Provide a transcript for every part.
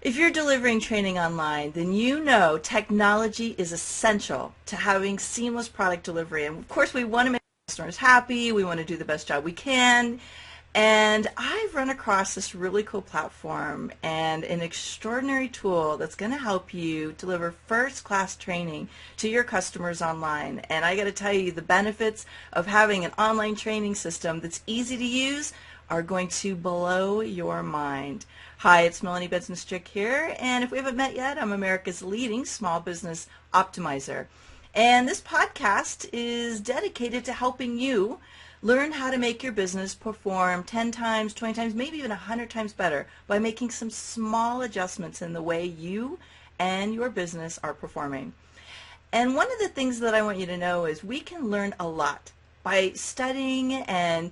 If you're delivering training online, then you know technology is essential to having seamless product delivery. And of course, we want to make customers happy. We want to do the best job we can. And I've run across this really cool platform and an extraordinary tool that's going to help you deliver first-class training to your customers online. And I got to tell you, the benefits of having an online training system that's easy to use are going to blow your mind. Hi, it's Melanie Benson-Strick here, and if we haven't met yet, I'm America's leading small business optimizer. And this podcast is dedicated to helping you learn how to make your business perform 10 times, 20 times, maybe even 100 times better by making some small adjustments in the way you and your business are performing. And one of the things that I want you to know is we can learn a lot by studying and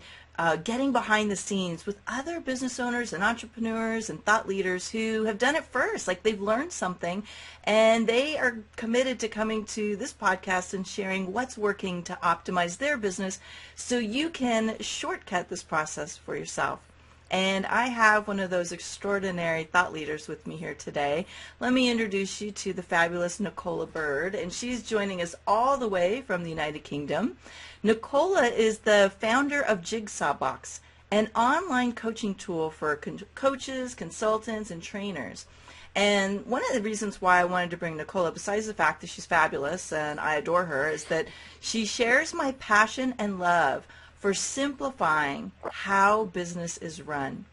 getting behind the scenes with other business owners and entrepreneurs and thought leaders who have done it first, like they've learned something and they are committed to coming to this podcast and sharing what's working to optimize their business so you can shortcut this process for yourself. And I have one of those extraordinary thought leaders with me here today. Let me introduce you to the fabulous Nicola Bird, and she's joining us all the way from the United Kingdom. Nicola is the founder of Jigsaw Box, an online coaching tool for coaches, consultants, and trainers. And one of the reasons why I wanted to bring Nicola, besides the fact that she's fabulous and I adore her, is that she shares my passion and love for simplifying how business is run.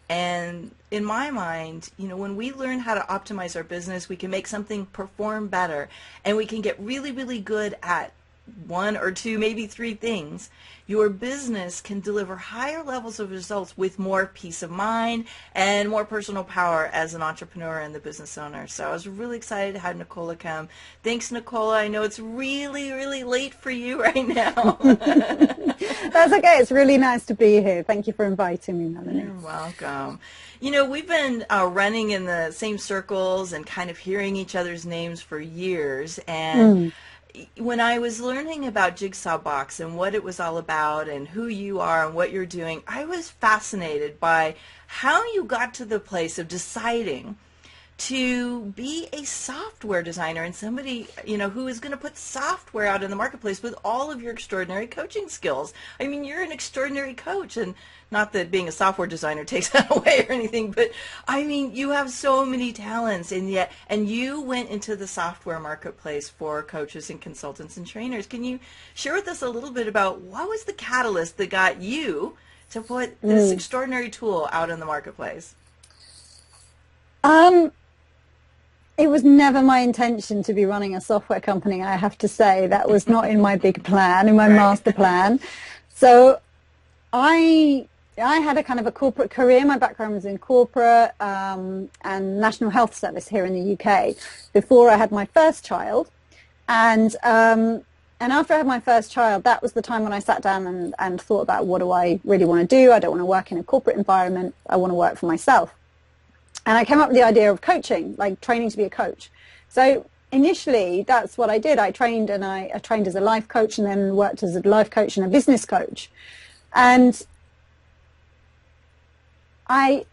And in my mind, you know, when we learn how to optimize our business, we can make something perform better, and we can get really, really good at one or two, maybe three things. Your business can deliver higher levels of results with more peace of mind and more personal power as an entrepreneur and the business owner. So I was really excited to have Nicola come. Thanks, Nicola. I know it's really, really late for you right now. That's okay. It's really nice to be here. Thank you for inviting me, Melanie. You're welcome. You know, we've been running in the same circles and kind of hearing each other's names for years. And when I was learning about Jigsaw Box and what it was all about and who you are and what you're doing, I was fascinated by how you got to the place of deciding to be a software designer and somebody, you know, who is going to put software out in the marketplace with all of your extraordinary coaching skills. I mean, you're an extraordinary coach, and not that being a software designer takes that away or anything, but I mean, you have so many talents, and you went into the software marketplace for coaches and consultants and trainers. Can you share with us a little bit about what was the catalyst that got you to put this extraordinary tool out in the marketplace? It was never my intention to be running a software company, I have to say. That was not in my big plan, in my master plan. So I had a kind of a corporate career. My background was in corporate and National Health Service here in the UK before I had my first child. And after I had my first child, that was the time when I sat down and thought about, what do I really want to do? I don't want to work in a corporate environment. I want to work for myself. And I came up with the idea of coaching, like training to be a coach. So initially, that's what I did. I trained as a life coach and then worked as a life coach and a business coach. And I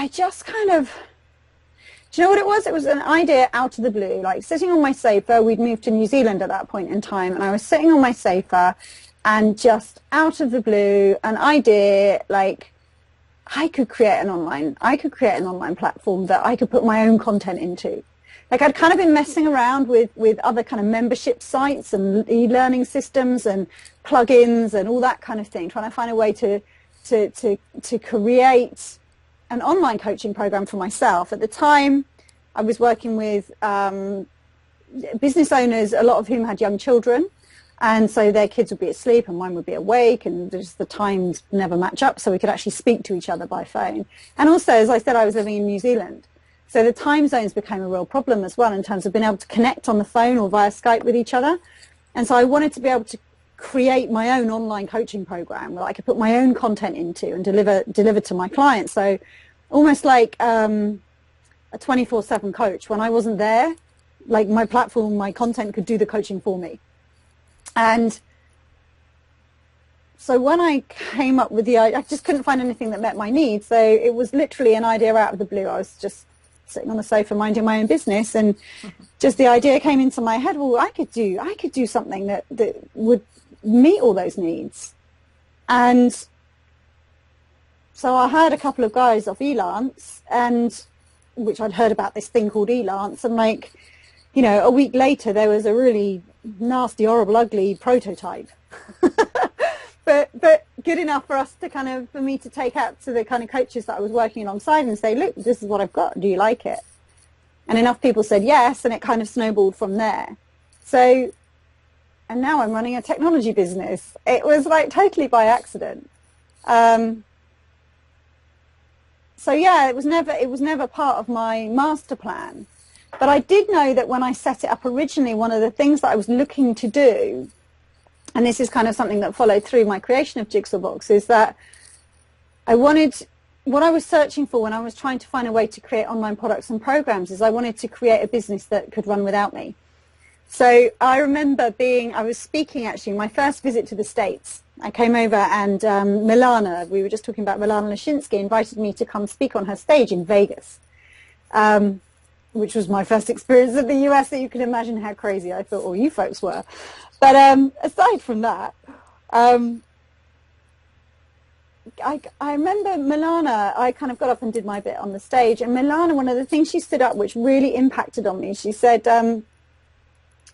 just kind of, do you know what it was? It was an idea out of the blue, like sitting on my sofa. We'd moved to New Zealand at that point in time, and I was sitting on my sofa and just out of the blue, an idea like, I could create an online platform that I could put my own content into. Like, I'd kind of been messing around with other kind of membership sites and e-learning systems and plugins and all that kind of thing, trying to find a way to create an online coaching program for myself. At the time, I was working with business owners, a lot of whom had young children. And so their kids would be asleep and mine would be awake, and just the times never match up, so we could actually speak to each other by phone. And also, as I said, I was living in New Zealand. So the time zones became a real problem as well in terms of being able to connect on the phone or via Skype with each other. And so I wanted to be able to create my own online coaching program where I could put my own content into and deliver to my clients. So almost like a 24/7 coach. When I wasn't there, like my platform, my content could do the coaching for me. And so when I came up with the idea, I just couldn't find anything that met my needs. So it was literally an idea out of the blue. I was just sitting on the sofa minding my own business, and just the idea came into my head, well, I could do something that would meet all those needs. And so I heard a couple of guys off Elance, and which I'd heard about this thing called Elance, and like, you know, a week later there was a really nasty, horrible, ugly prototype. But good enough for us to kind of, for me to take out to the kind of coaches that I was working alongside and say, look, this is what I've got. Do you like it? And enough people said yes, and it kind of snowballed from there. So, and now I'm running a technology business. It was like totally by accident. So yeah, it was never part of my master plan. But I did know that when I set it up originally, one of the things that I was looking to do, and this is kind of something that followed through my creation of Jigsaw Box, is that I wanted, what I was searching for when I was trying to find a way to create online products and programs, is I wanted to create a business that could run without me. So I remember I was speaking actually, my first visit to the States. I came over and Milana, we were just talking about Milana Lashinsky, invited me to come speak on her stage in Vegas, which was my first experience of the US, so you can imagine how crazy I thought all you folks were. But aside from that, I remember Milana, I kind of got up and did my bit on the stage, and Milana, one of the things she stood up which really impacted on me, she said,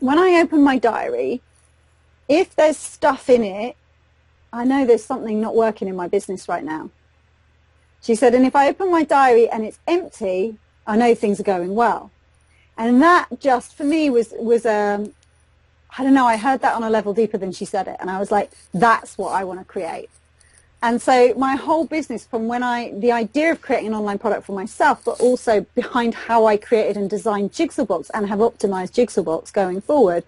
when I open my diary, if there's stuff in it, I know there's something not working in my business right now. She said, and if I open my diary and it's empty, I know things are going well. And that just, for me, was I don't know, I heard that on a level deeper than she said it. And I was like, that's what I want to create. And so my whole business, from the idea of creating an online product for myself, but also behind how I created and designed Jigsaw Box and have optimized Jigsaw Box going forward,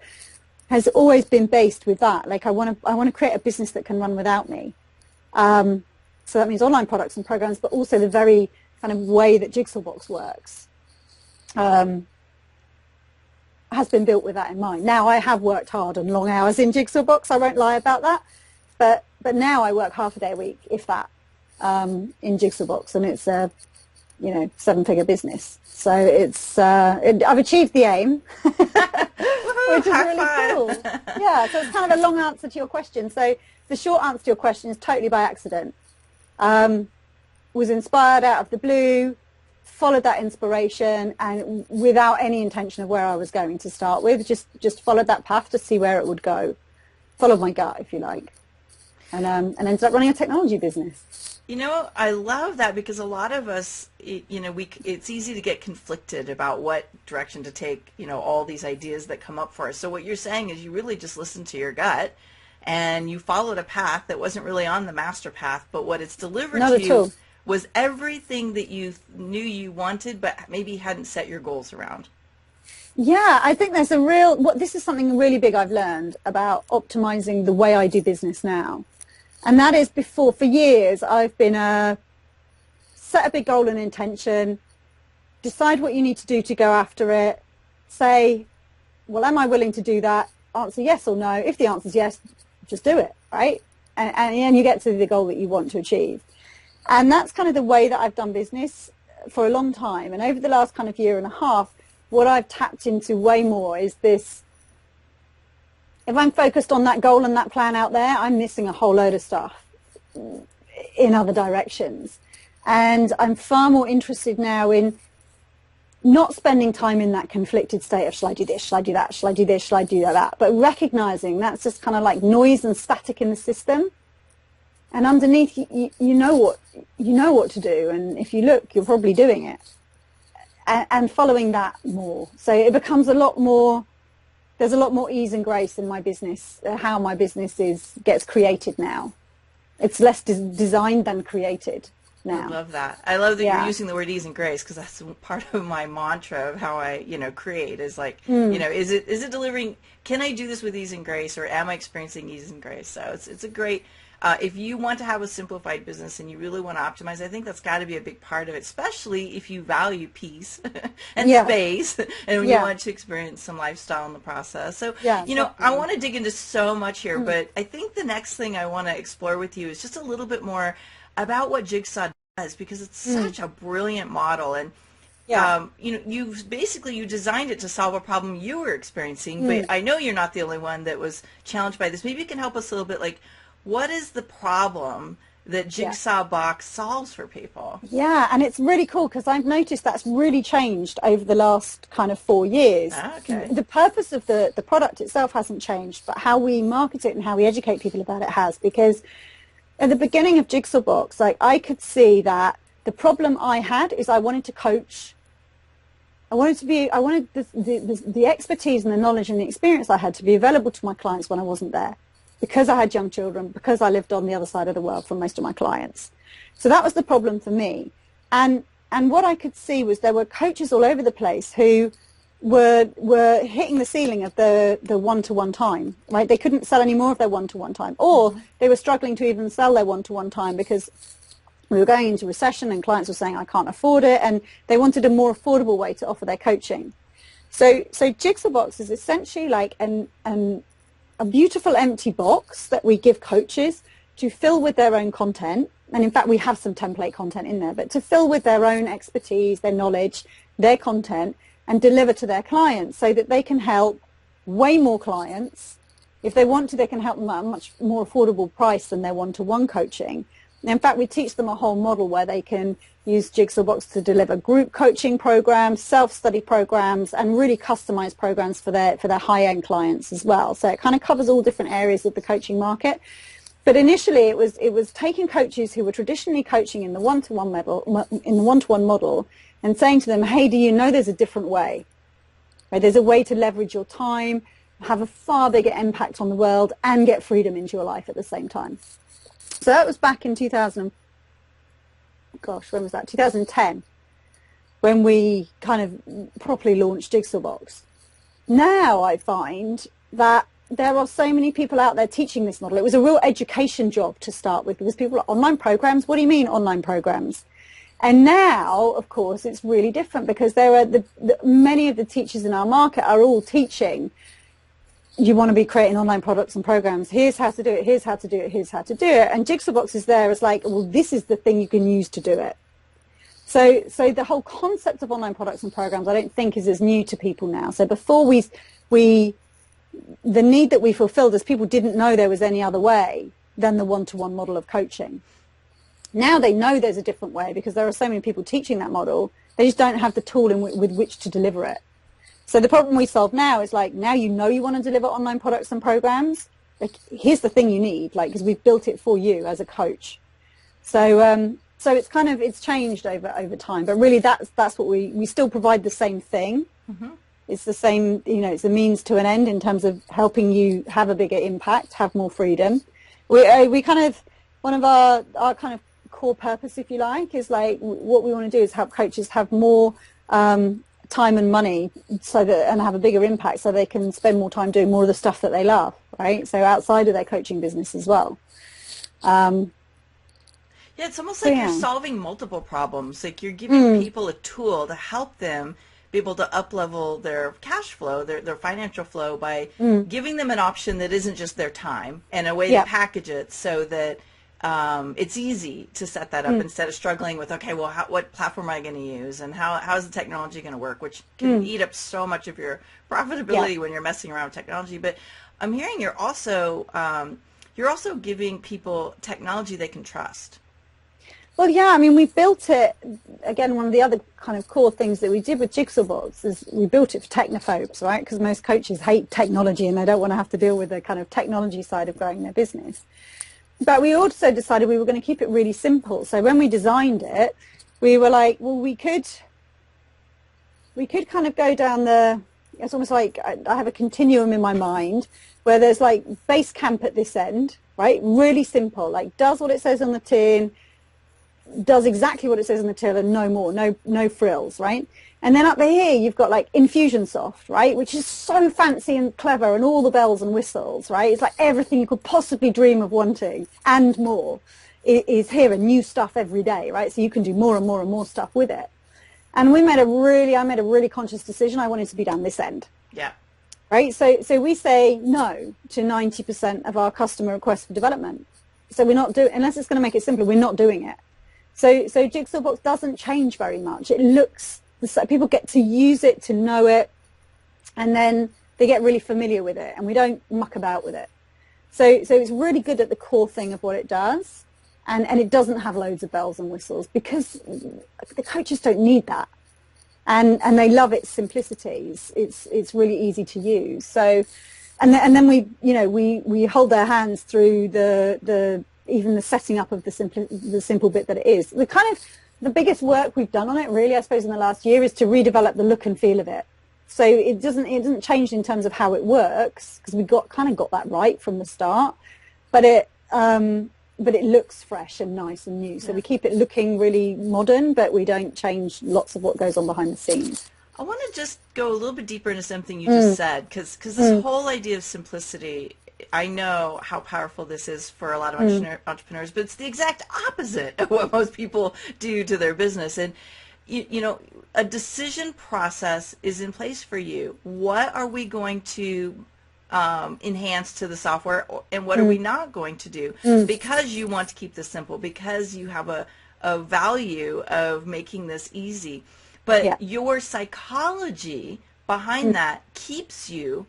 has always been based with that. Like I want to create a business that can run without me. So that means online products and programs, but also the very kind of way that Jigsaw Box works has been built with that in mind. Now, I have worked hard and long hours in Jigsaw Box, I won't lie about that, but now I work half a day a week, if that, in Jigsaw Box, and it's a, you know, 7-figure business. So it's I've achieved the aim, which is really cool. Yeah, so it's kind of a long answer to your question. So the short answer to your question is totally by accident. Was inspired out of the blue, followed that inspiration, and without any intention of where I was going to start with, just followed that path to see where it would go. Followed my gut, if you like, and ended up running a technology business. You know, I love that, because a lot of us, you know, it's easy to get conflicted about what direction to take, you know, all these ideas that come up for us. So what you're saying is you really just listened to your gut and you followed a path that wasn't really on the master path, but what it's delivered to you was everything that you knew you wanted, but maybe hadn't set your goals around. Yeah, I think there's this is something really big I've learned about optimizing the way I do business now. And that is, for years, I've been set a big goal and intention, decide what you need to do to go after it, say, well, am I willing to do that? Answer yes or no. If the answer is yes, just do it, right? And you get to the goal that you want to achieve. And that's kind of the way that I've done business for a long time. And over the last kind of year and a half, what I've tapped into way more is this: if I'm focused on that goal and that plan out there, I'm missing a whole load of stuff in other directions. And I'm far more interested now in not spending time in that conflicted state of, shall I do this, shall I do that, shall I do this, shall I do that, but recognizing that's just kind of like noise and static in the system. And underneath, you know what to do, and if you look, you're probably doing it, and following that more. So it becomes a lot more. There's a lot more ease and grace in my business, how my business gets created now. It's less designed than created now. I love that. I love that you're using the word ease and grace, because that's part of my mantra of how I, you know, create is like, you know, is it delivering? Can I do this with ease and grace, or am I experiencing ease and grace? So it's a great. If you want to have a simplified business and you really want to optimize, I think that's got to be a big part of it, especially if you value peace and space, and when you want to experience some lifestyle in the process. So, you know, I want to dig into so much here, but I think the next thing I want to explore with you is just a little bit more about what Jigsaw does, because it's such a brilliant model. And Yeah. You designed it to solve a problem you were experiencing, but Mm. I know you're not the only one that was challenged by this. Maybe you can help us a little bit, like, what is the problem that Yeah. Jigsaw Box solves for people? Yeah, and it's really cool because I've noticed that's really changed over the last kind of 4 years. Ah, okay. The purpose of the product itself hasn't changed, but how we market it and how we educate people about it has. Because at the beginning of Jigsaw Box, like I could see that the problem I had is I wanted to coach. I wanted the expertise and the knowledge and the experience I had to be available to my clients when I wasn't there, because I had young children, because I lived on the other side of the world from most of my clients. So that was the problem for me. And what I could see was there were coaches all over the place who were hitting the ceiling of the one-to-one time, right? They couldn't sell any more of their one-to-one time, or they were struggling to even sell their one-to-one time because we were going into recession and clients were saying, I can't afford it, and they wanted a more affordable way to offer their coaching. So Jigsaw Box is essentially like a beautiful empty box that we give coaches to fill with their own content. And in fact, we have some template content in there, but to fill with their own expertise, their knowledge, their content, and deliver to their clients so that they can help way more clients. If they want to, they can help them at a much more affordable price than their one-to-one coaching. In fact, we teach them a whole model where they can use Jigsaw Box to deliver group coaching programs, self-study programs, and really customized programs for their high-end clients as well. So it kind of covers all different areas of the coaching market. But initially, it was taking coaches who were traditionally coaching in the one-to-one model, and saying to them, "Hey, do you know there's a different way? Right? There's a way to leverage your time, have a far bigger impact on the world, and get freedom into your life at the same time." So that was back in 2010, when we kind of properly launched Jigsaw Box. Now I find that there are so many people out there teaching this model. It was a real education job to start with, because people are online programs. What do you mean online programs? And now, of course, it's really different, because there are many of the teachers in our market are all teaching. You want to be creating online products and programs. Here's how to do it. Here's how to do it. Here's how to do it. And Jigsaw Box is there as like, well, this is the thing you can use to do it. So the whole concept of online products and programs, I don't think is as new to people now. So before the need that we fulfilled is people didn't know there was any other way than the one-to-one model of coaching. Now they know there's a different way, because there are so many people teaching that model. They just don't have the tool with which to deliver it. So the problem we solve now is like, now you know you want to deliver online products and programs. Like, here's the thing you need, like, because we've built it for you as a coach. So it's changed over time, but really that's what we still provide the same thing. Mm-hmm. It's the same, it's a means to an end in terms of helping you have a bigger impact, have more freedom. We kind of, one of our kind of core purpose, if you like, is like, what we want to do is help coaches have more time and money, and have a bigger impact, so they can spend more time doing more of the stuff that they love, right? So outside of their coaching business as well. Yeah, it's almost like you're solving multiple problems. Like, you're giving people a tool to help them be able to up-level their cash flow, their financial flow, by giving them an option that isn't just their time, and a way to package it so that it's easy to set that up instead of struggling with, okay, well, what platform am I going to use, and how is the technology going to work, which can eat up so much of your profitability when you're messing around with technology. But I'm hearing you're also giving people technology they can trust. Well, yeah, I mean, we built it, again, one of the other kind of core things that we did with Jigsaw Box is we built it for technophobes, right? Because most coaches hate technology and they don't want to have to deal with the kind of technology side of growing their business. But we also decided we were going to keep it really simple. So when we designed it, we were like, well, we could kind of go down it's almost like I have a continuum in my mind where there's like base camp at this end, right? Really simple, like does what it says on the tin, does exactly what it says on the tin, and no more, no frills, right? And then up here, you've got like Infusionsoft, right? Which is so fancy and clever and all the bells and whistles, right? It's like everything you could possibly dream of wanting and more is here, and new stuff every day, right? So you can do more and more and more stuff with it. And I made a really conscious decision. I wanted to be down this end. Yeah. Right? So we say no to 90% of our customer requests for development. So we're not doing, unless it's going to make it simpler, we're not doing it. So Jigsaw Box doesn't change very much. It looks people get to use it, to know it, and then they get really familiar with it, and we don't muck about with it. So it's really good at the core thing of what it does, and it doesn't have loads of bells and whistles, because the coaches don't need that, and they love its simplicity. It's really easy to use. So, and then we hold their hands through the even the setting up of the simple bit that it is. The biggest work we've done on it, really, I suppose, in the last year, is to redevelop the look and feel of it. So it doesn't change in terms of how it works, because we got that right from the start, but it looks fresh and nice and new. So we keep it looking really modern, but we don't change lots of what goes on behind the scenes. I want to just go a little bit deeper into something you just said, because this whole idea of simplicity, I know how powerful this is for a lot of entrepreneurs, but it's the exact opposite of what most people do to their business. And a decision process is in place for you. What are we going to enhance to the software, and what are we not going to do? Because you want to keep this simple, because you have a value of making this easy. But your psychology behind that keeps you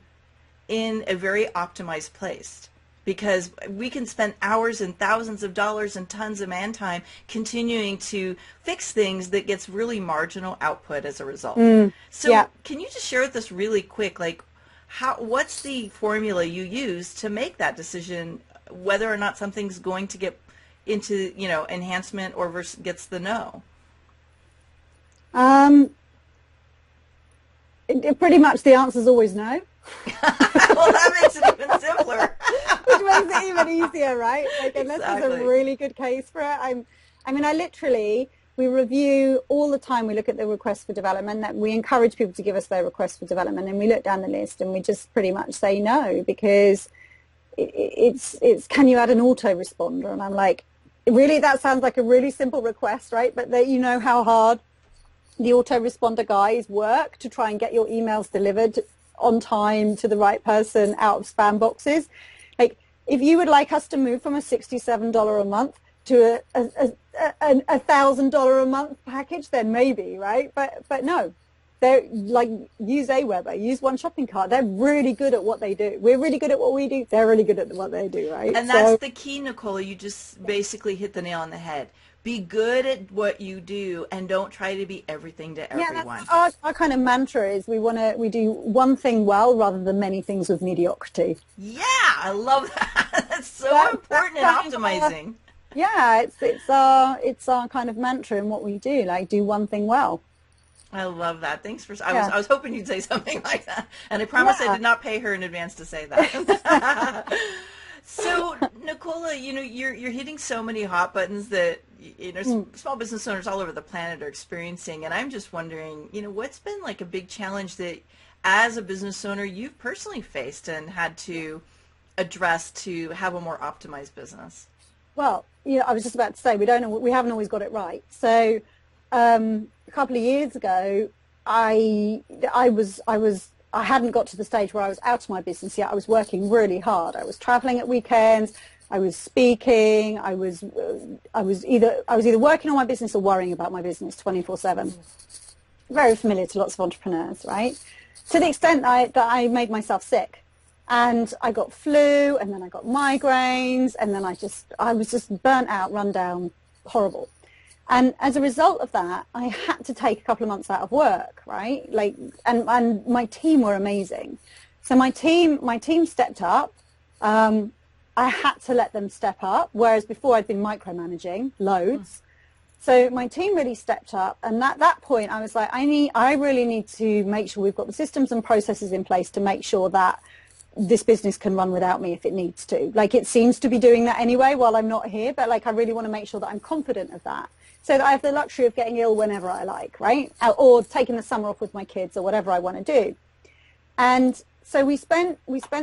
in a very optimized place, because we can spend hours and thousands of dollars and tons of man time continuing to fix things that gets really marginal output as a result. So can you just share with us really quick, like, what's the formula you use to make that decision, whether or not something's going to get into, enhancement or versus gets the no? Pretty much the answer is always no. Well, that makes it even simpler. Which makes it even easier, right? Like, unless there's a really good case for it. We review all the time. We look at the request for development. That we encourage people to give us their request for development, and we look down the list and we just pretty much say no, because it's can you add an autoresponder? And I'm like, really, that sounds like a really simple request, right? But how hard the autoresponder guys work to try and get your emails delivered on time to the right person out of spam boxes. Like, if you would like us to move from a $67 a month to a $1,000 a month package, then maybe, right? But no, they're like, use Aweber, use One Shopping Cart. They're really good at what they do. We're really good at what we do. They're really good at what they do, right? And that's the key, Nicola. You just basically hit the nail on the head. Be good at what you do, and don't try to be everything to everyone. That's our kind of mantra is we do one thing well rather than many things with mediocrity. Yeah, I love that. That's so important in optimizing. It's our kind of mantra in what we do. Like, do one thing well. I love that. Thanks for. I was hoping you'd say something like that, and I promise I did not pay her in advance to say that. So, Nicola, you're hitting so many hot buttons that small business owners all over the planet are experiencing, and I'm just wondering, what's been like a big challenge that, as a business owner, you've personally faced and had to address to have a more optimized business? Well, I was just about to say we haven't always got it right. So, a couple of years ago, I hadn't got to the stage where I was out of my business yet. I was working really hard. I was traveling at weekends. I was speaking. I was either working on my business or worrying about my business 24/7. Very familiar to lots of entrepreneurs, right? To the extent that I made myself sick, and I got flu, and then I got migraines, and then I was just burnt out, run down, horrible. And as a result of that, I had to take a couple of months out of work, right? Like, and my team were amazing. So my team stepped up. I had to let them step up, whereas before I'd been micromanaging loads. So my team really stepped up, and at that point I was like, I really need to make sure we've got the systems and processes in place to make sure that this business can run without me if it needs to. Like, it seems to be doing that anyway while I'm not here, but like, I really want to make sure that I'm confident of that, so that I have the luxury of getting ill whenever I like, right? Or taking the summer off with my kids, or whatever I want to do. And so we spent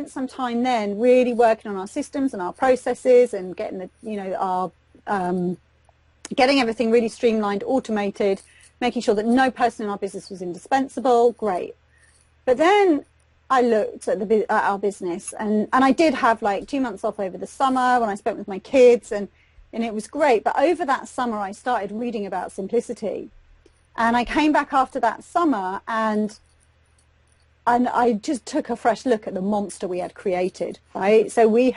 some time then really working on our systems and our processes, and getting getting everything really streamlined, automated, making sure that no person in our business was indispensable. Great. But then I looked at our business, and I did have like 2 months off over the summer when I spent with my kids, and it was great. But over that summer I started reading about simplicity, And I came back after that summer, and I just took a fresh look at the monster we had created, right? So we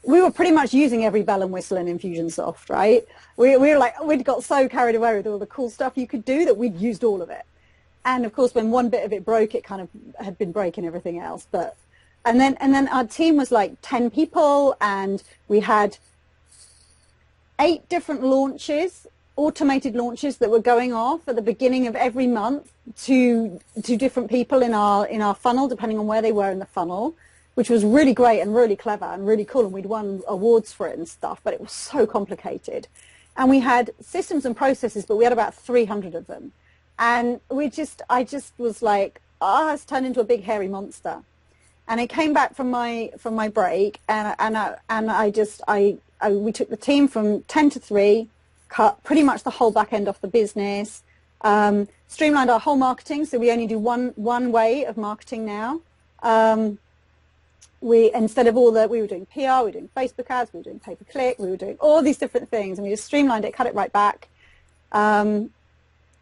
were pretty much using every bell and whistle in Infusionsoft, right? We were like, we'd got so carried away with all the cool stuff you could do that we'd used all of it. And of course, when one bit of it broke, it kind of had been breaking everything else. And then our team was like 10 people, and we had 8 different launches, automated launches that were going off at the beginning of every month to different people in our funnel, depending on where they were in the funnel, which was really great and really clever and really cool. And we'd won awards for it and stuff, but it was so complicated. And we had systems and processes, but we had about 300 of them. And I just was like, it's turned into a big hairy monster. And I came back from my break, we took the team from 10 to 3, cut pretty much the whole back end off the business, streamlined our whole marketing, so we only do one way of marketing now. Instead of we were doing PR, we were doing Facebook ads, we were doing pay-per-click, we were doing all these different things, and we just streamlined it, cut it right back.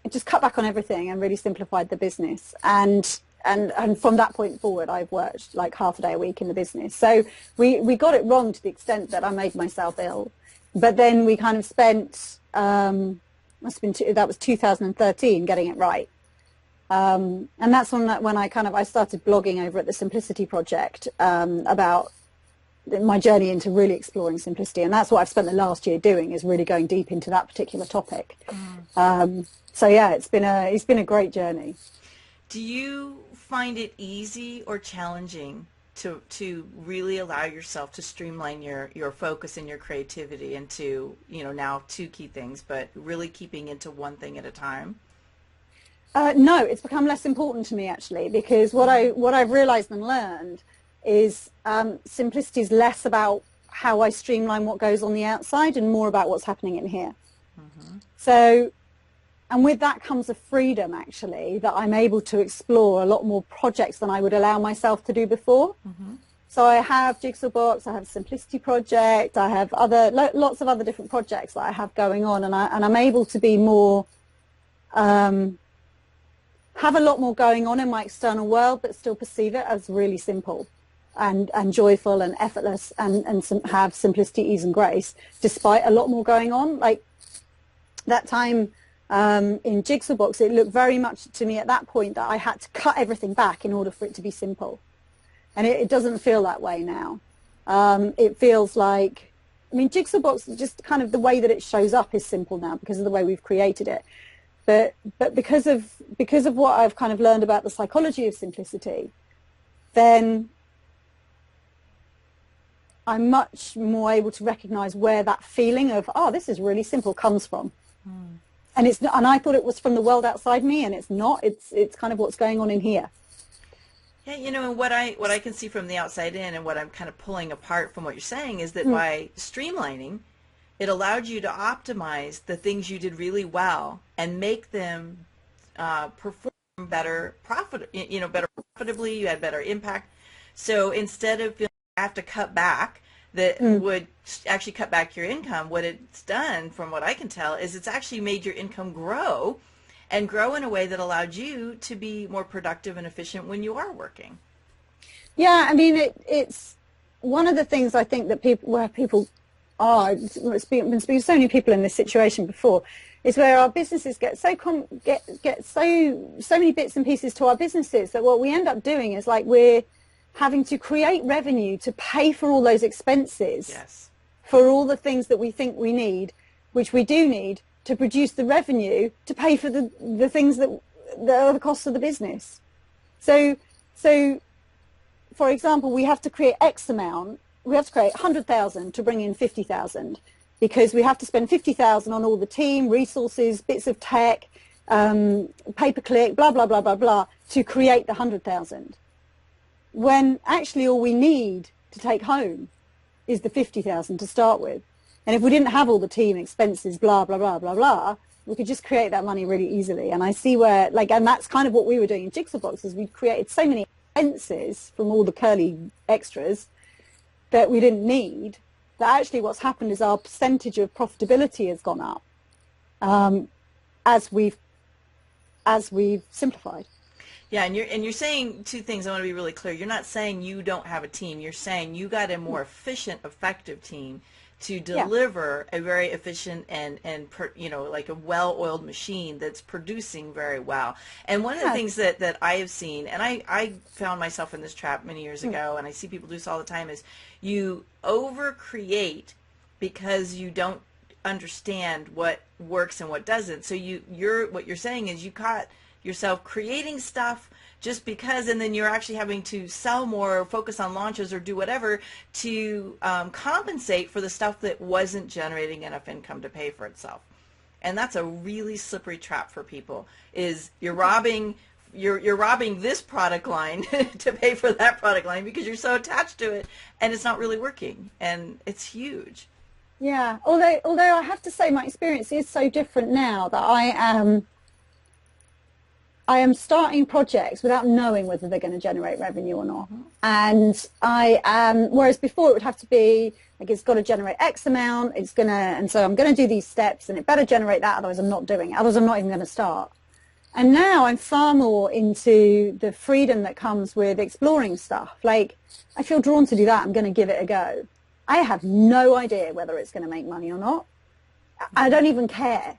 It just cut back on everything and really simplified the business. And from that point forward, I've worked like half a day a week in the business. So we got it wrong to the extent that I made myself ill. But then we kind of spent, that was 2013, getting it right. And that's when I started blogging over at the Simplicity Project about my journey into really exploring simplicity. And that's what I've spent the last year doing, is really going deep into that particular topic. So yeah, it's been a great journey. Do you find it easy or challenging to really allow yourself to streamline your focus and your creativity into, now 2 key things, but really keeping into one thing at a time? No, it's become less important to me, actually, because what I've realized and learned is simplicity is less about how I streamline what goes on the outside and more about what's happening in here. Mm-hmm. So, and with that comes a freedom, actually, that I'm able to explore a lot more projects than I would allow myself to do before. Mm-hmm. So I have Jigsaw Box, I have Simplicity Project, I have lots of other different projects that I have going on, and I'm able to be more, have a lot more going on in my external world, but still perceive it as really simple and joyful and effortless, and have simplicity, ease and grace, despite a lot more going on. Like that time in Jigsaw Box, it looked very much to me at that point that I had to cut everything back in order for it to be simple. And it doesn't feel that way now. It feels like, Jigsaw Box, just kind of the way that it shows up is simple now because of the way we've created it. But because of what I've kind of learned about the psychology of simplicity, then I'm much more able to recognize where that feeling of, this is really simple, comes from. Mm. And I thought it was from the world outside me, and it's not. It's kind of what's going on in here. Yeah, and what I can see from the outside in, and what I'm kind of pulling apart from what you're saying, is that by streamlining, it allowed you to optimize the things you did really well and make them perform better, better profitably. You had better impact. So instead of feeling like I have to cut back, that would actually cut back your income, what it's done, from what I can tell, is it's actually made your income grow, and grow in a way that allowed you to be more productive and efficient when you are working. Yeah, it's one of the things I think that people are, been speaking to so many people in this situation before, is where our businesses get so many bits and pieces to our businesses that what we end up doing is like we're having to create revenue to pay for all those expenses. Yes. For all the things that we think we need, which we do need, to produce the revenue to pay for the things that are the costs of the business. So for example, we have to create X amount. We have to create 100,000 to bring in 50,000, because we have to spend 50,000 on all the team, resources, bits of tech, pay-per-click, blah, blah, blah, blah, blah, to create the 100,000. When actually all we need to take home is the 50,000 to start with. And if we didn't have all the team expenses, blah, blah, blah, blah, blah, we could just create that money really easily. And I see where, and that's kind of what we were doing in Jigsaw Box, is we created so many expenses from all the curly extras that we didn't need, that actually what's happened is our percentage of profitability has gone up. as we've simplified. Yeah, and you're saying two things. I want to be really clear. You're not saying you don't have a team. You're saying you got a more efficient, effective team to Yeah. deliver a very efficient like a well-oiled machine that's producing very well. And one of the Yeah. things that I have seen, and I found myself in this trap many years Mm. ago, and I see people do this all the time, is you over-create because you don't understand what works and what doesn't. So what you're saying is you caught yourself creating stuff just because, and then you're actually having to sell more or focus on launches or do whatever to compensate for the stuff that wasn't generating enough income to pay for itself. And that's a really slippery trap for people, is you're robbing this product line to pay for that product line because you're so attached to it and it's not really working, and it's huge. Yeah. Although I have to say my experience is so different now that I am starting projects without knowing whether they're going to generate revenue or not. Mm-hmm. And I am, whereas before it would have to be, like, it's got to generate X amount, and so I'm going to do these steps, and it better generate that, otherwise I'm not doing it, otherwise I'm not even going to start. And now I'm far more into the freedom that comes with exploring stuff. Like, I feel drawn to do that, I'm going to give it a go. I have no idea whether it's going to make money or not. I don't even care.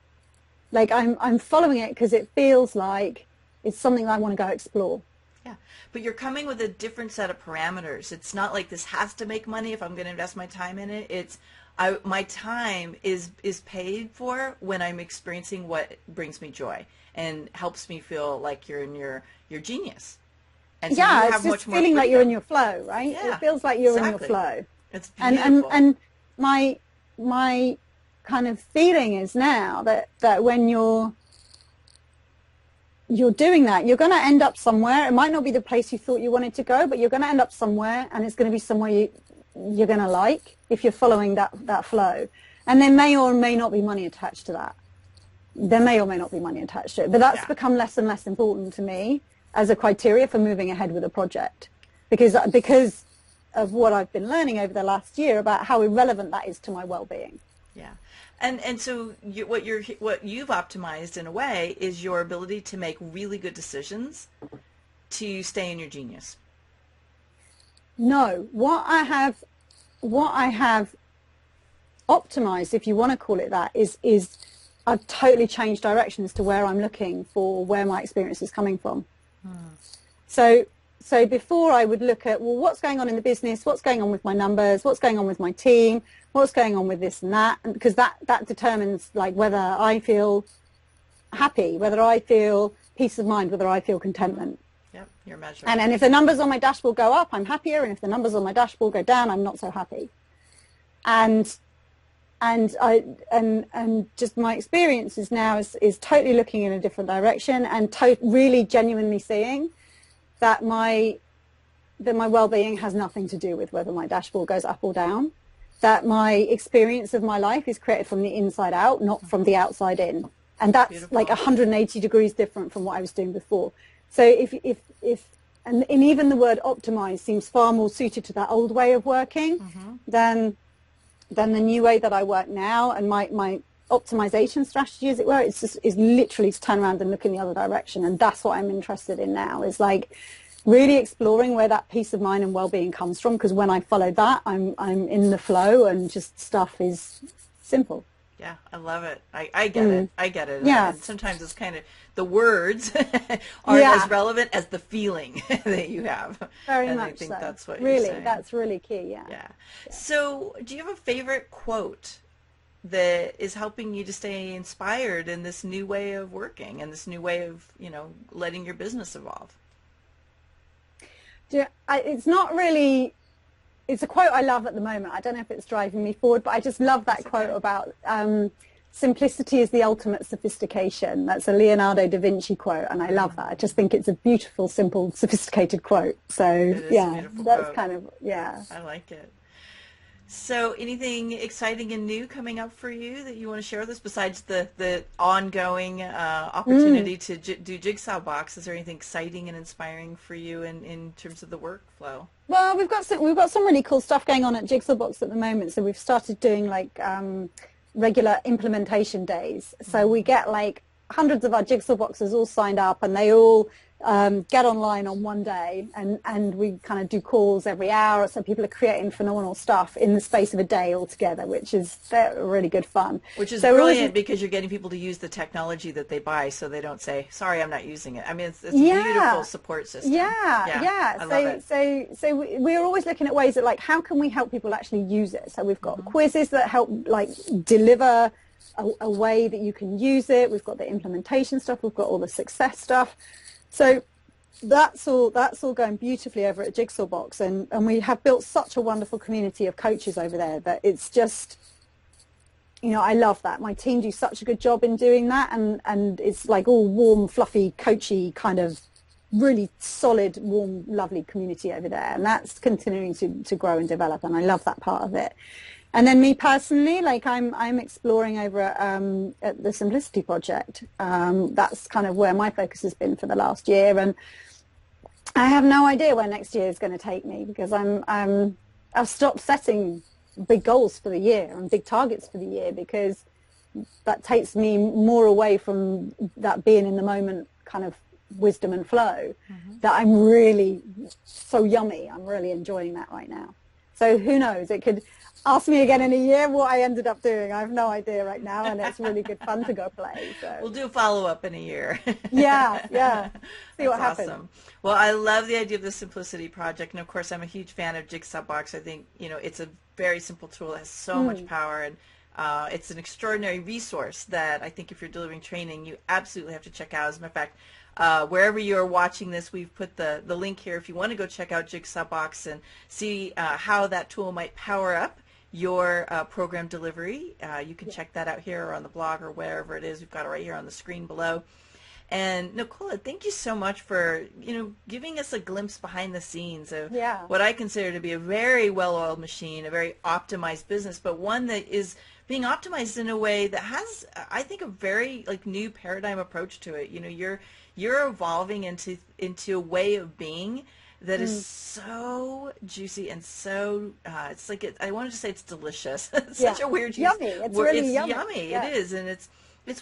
Like, I'm following it because it feels like it's something I want to go explore. Yeah, but you're coming with a different set of parameters. It's not like this has to make money if I'm going to invest my time in it. It's my time is paid for when I'm experiencing what brings me joy and helps me feel like you're in your genius. And so Yeah, you it's have just much more feeling like you're in freedom. your flow, right? Yeah, It feels like you're in your exactly. flow. It's And beautiful. my kind of feeling is now that when you're doing that, you're going to end up somewhere. It might not be the place you thought you wanted to go, but you're going to end up somewhere, and it's going to be somewhere you're going to like if you're following that flow. And there may or may not be money attached to that. There may or may not be money attached to it, but that's Yeah. become less and less important to me as a criteria for moving ahead with a project, because of what I've been learning over the last year about how irrelevant that is to my well-being. Yeah. And so what you've optimized in a way is your ability to make really good decisions to stay in your genius. No, what I have optimized, if you want to call it that, is I've totally changed direction as to where I'm looking for where my experience is coming from. So before I would look at, well, what's going on in the business, what's going on with my numbers, what's going on with my team, what's going on with this and that, and because that determines like whether I feel happy, whether I feel peace of mind, whether I feel contentment. Yep, you're measuring. And if the numbers on my dashboard go up, I'm happier, and if the numbers on my dashboard go down, I'm not so happy. And just my experiences now is totally looking in a different direction and really genuinely seeing that my well-being has nothing to do with whether my dashboard goes up or down, that my experience of my life is created from the inside out, not from the outside in. And that's Beautiful. like 180 degrees different from what I was doing before. So if and even the word optimize seems far more suited to that old way of working than the new way that I work now, and my optimization strategy, as it were, is literally to turn around and look in the other direction. And that's what I'm interested in now, is like really exploring where that peace of mind and well-being comes from, because when I follow that, I'm in the flow and just stuff is simple. Yeah, I love it. I get it. I get it. Yeah. And sometimes it's kind of the words aren't as relevant as the feeling that you have. Very and much I think so. that's what really, you're saying. that's really key. Yeah. Yeah. So, do you have a favorite quote that is helping you to stay inspired in this new way of working and this new way of, letting your business evolve? It's not really. It's a quote I love at the moment. I don't know if it's driving me forward, but I just love that quote about simplicity is the ultimate sophistication. That's a Leonardo da Vinci quote, and I love that. I just think it's a beautiful, simple, sophisticated quote. So yeah, that's quote. Kind of, yeah. I like it. So anything exciting and new coming up for you that you want to share with us besides the ongoing opportunity to do Jigsaw Box? Is there anything exciting and inspiring for you in terms of the workflow? Well, we've got some really cool stuff going on at Jigsaw Box at the moment. So we've started doing like regular implementation days. So we get like hundreds of our jigsaw boxers all signed up, and they all get online on one day, and we kind of do calls every hour, so people are creating phenomenal stuff in the space of a day altogether, which is really good fun. Which is so brilliant because you're getting people to use the technology that they buy, so they don't say, sorry, I'm not using it. I mean, it's a beautiful support system. Yeah. I love it. So we're always looking at ways that, like, how can we help people actually use it? So we've got quizzes that help, like, deliver a way that you can use it. We've got the implementation stuff. We've got all the success stuff. So that's all going beautifully over at Jigsaw Box, and we have built such a wonderful community of coaches over there that it's just, I love that. My team do such a good job in doing that, and it's like all warm, fluffy, coachy, kind of really solid, warm, lovely community over there, and that's continuing to grow and develop, and I love that part of it. And then me personally, like I'm exploring over at the Simplicity Project. That's kind of where my focus has been for the last year, and I have no idea where next year is going to take me, because I've stopped setting big goals for the year and big targets for the year, because that takes me more away from that being in the moment kind of wisdom and flow that I'm really so yummy. I'm really enjoying that right now. So who knows? It could ask me again in a year what I ended up doing. I have no idea right now, and it's really good fun to go play. So we'll do a follow-up in a year. Yeah. See what happens. Awesome. Well, I love the idea of the Simplicity Project, and of course, I'm a huge fan of Jigsaw Box. I think it's a very simple tool. It has so much power, and it's an extraordinary resource that I think if you're delivering training, you absolutely have to check out. As a matter of fact, wherever you're watching this, we've put the link here if you want to go check out Jigsaw Box and see how that tool might power up your program delivery. You can check that out here or on the blog or wherever it is. We've got it right here on the screen below. And Nicola, thank you so much for giving us a glimpse behind the scenes of what I consider to be a very well-oiled machine, a very optimized business, but one that is being optimized in a way that has, I think, a very new paradigm approach to it. You're evolving into a way of being that is so juicy and so it's like I wanted to say it's delicious. It's such a weird use. Yummy. It's really yummy. Yeah. It is, and it's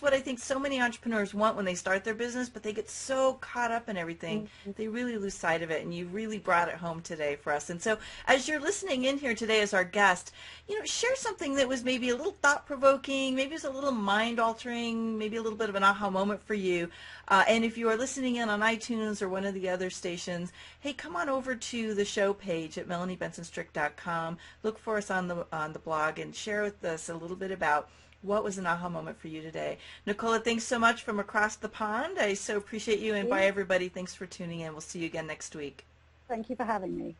what I think so many entrepreneurs want when they start their business, but they get so caught up in everything, they really lose sight of it, and you really brought it home today for us. And so as you're listening in here today as our guest, share something that was maybe a little thought-provoking, maybe it's a little mind-altering, maybe a little bit of an aha moment for you. And if you are listening in on iTunes or one of the other stations, hey, come on over to the show page at melaniebensonstrick.com. Look for us on the blog and share with us a little bit about what was an aha moment for you today. Nicola, thanks so much from across the pond. I so appreciate you. And bye, everybody. Thanks for tuning in. We'll see you again next week. Thank you for having me.